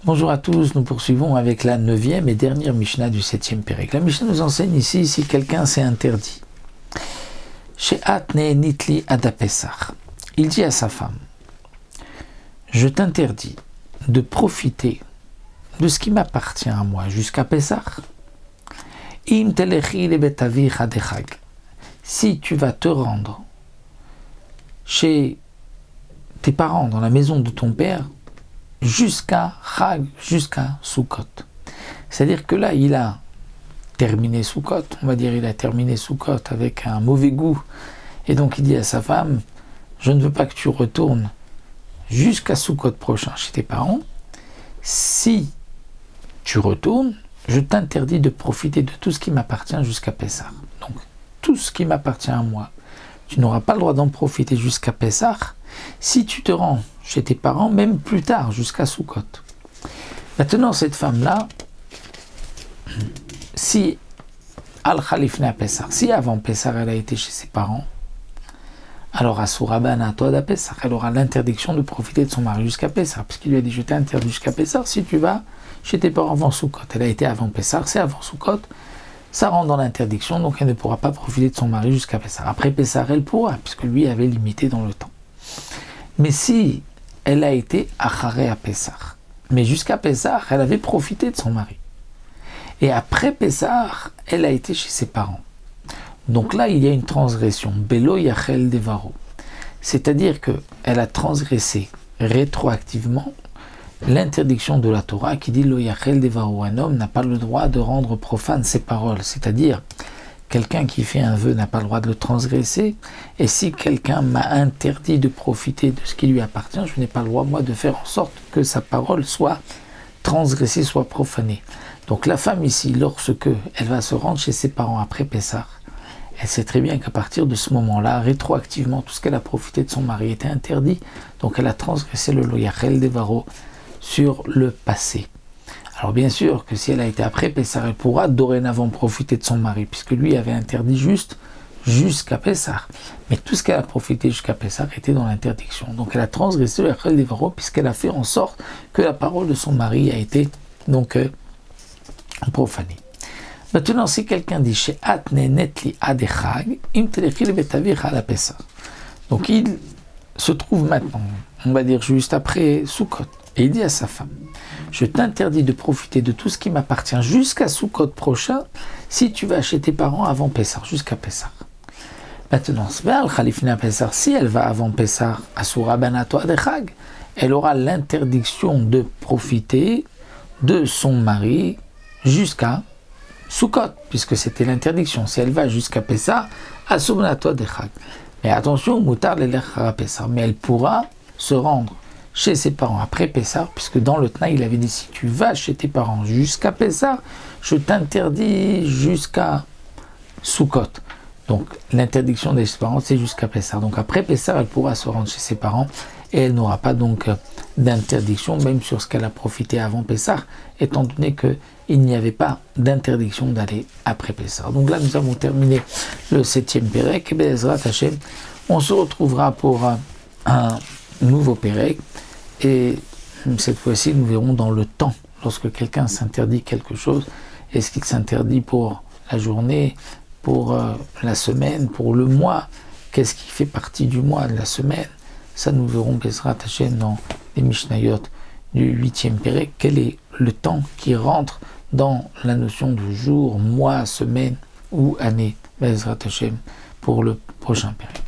Bonjour à tous, nous poursuivons avec la 9e et dernière Mishnah du 7e Pérec. La Mishnah nous enseigne ici si quelqu'un s'est interdit. She'atne nitli adapesach. Il dit à sa femme, je t'interdis de profiter de ce qui m'appartient à moi jusqu'à Pessah. Im telechi le betavich adechag. Si tu vas te rendre chez tes parents dans la maison de ton père, jusqu'à Chag, jusqu'à Sukkot. C'est-à-dire que là, il a terminé Sukkot, on va dire il a terminé Sukkot avec un mauvais goût, et donc il dit à sa femme, je ne veux pas que tu retournes jusqu'à Sukkot prochain chez tes parents. Si tu retournes, je t'interdis de profiter de tout ce qui m'appartient jusqu'à Pessah. Donc, tout ce qui m'appartient à moi, tu n'auras pas le droit d'en profiter jusqu'à Pessah. Si tu te rends chez tes parents, même plus tard, jusqu'à Sukkot. Maintenant, cette femme-là, si Al-Khalifna Pessah, si avant Pessah, elle a été chez ses parents, alors à Sourabana, toi à Pessah, elle aura l'interdiction de profiter de son mari jusqu'à Pessah, parce qu'il lui a dit, je t'interdis jusqu'à Pessah si tu vas chez tes parents avant Sukkot. Elle a été avant Pessah, c'est avant Sukkot, ça rentre dans l'interdiction, donc elle ne pourra pas profiter de son mari jusqu'à Pessah. Après Pessah, elle pourra, puisque lui avait limité dans le temps. Mais si elle a été acharé à Pessah, mais jusqu'à Pessah, elle avait profité de son mari. Et après Pessah, elle a été chez ses parents. Donc là, il y a une transgression, Belo Yachel Devaro. C'est-à-dire qu'elle a transgressé rétroactivement l'interdiction de la Torah qui dit Lo Yachel Devaro. Un homme n'a pas le droit de rendre profane ses paroles. C'est-à-dire, quelqu'un qui fait un vœu n'a pas le droit de le transgresser. Et si quelqu'un m'a interdit de profiter de ce qui lui appartient, je n'ai pas le droit, moi, de faire en sorte que sa parole soit transgressée, soit profanée. Donc la femme ici, lorsque elle va se rendre chez ses parents après Pessah, elle sait très bien qu'à partir de ce moment-là, rétroactivement, tout ce qu'elle a profité de son mari était interdit. Donc elle a transgressé le Lo Yachel Devaro sur le passé. Alors bien sûr que si elle a été après Pessah, elle pourra dorénavant profiter de son mari, puisque lui avait interdit juste jusqu'à Pessah. Mais tout ce qu'elle a profité jusqu'à Pessah était dans l'interdiction. Donc elle a transgressé le Yachel Devaro, puisqu'elle a fait en sorte que la parole de son mari a été donc profanée. Maintenant, si quelqu'un dit chez Atne Netli Adechag, im telechi le betavich ala Pessah. Donc il se trouve maintenant, on va dire juste après Sukkot, et il dit à sa femme, je t'interdis de profiter de tout ce qui m'appartient jusqu'à Sukkot prochain, si tu vas chez tes parents avant Pessah, jusqu'à Pessah. Maintenant, si elle va avant Pessah, à Sourabanato Adechag, elle aura l'interdiction de profiter de son mari jusqu'à Sukkot, puisque c'était l'interdiction. Si elle va jusqu'à Pessah, à Sourabanato Adechag. Mais attention, Moutar l'Elechara Pessah. Mais elle pourra se rendre chez ses parents après Pessah, puisque dans le Tna, il avait dit, si tu vas chez tes parents jusqu'à Pessah, je t'interdis jusqu'à Sukkot. Donc l'interdiction des parents, c'est jusqu'à Pessah. Donc après Pessah, elle pourra se rendre chez ses parents, et elle n'aura pas donc d'interdiction, même sur ce qu'elle a profité avant Pessah, étant donné qu'il n'y avait pas d'interdiction d'aller après Pessah. Donc là, nous avons terminé le 7e Pérec, et Bezrat Hashem, on se retrouvera pour un nouveau Pérec, et cette fois-ci nous verrons dans le temps, lorsque quelqu'un s'interdit quelque chose, est-ce qu'il s'interdit pour la journée, pour la semaine, pour le mois, qu'est-ce qui fait partie du mois, de la semaine, ça nous verrons Bezrat Hashem dans les Mishnayot du 8e Pérec, quel est le temps qui rentre dans la notion de jour, mois, semaine ou année, Bezrat Hashem, pour le prochain Pérec.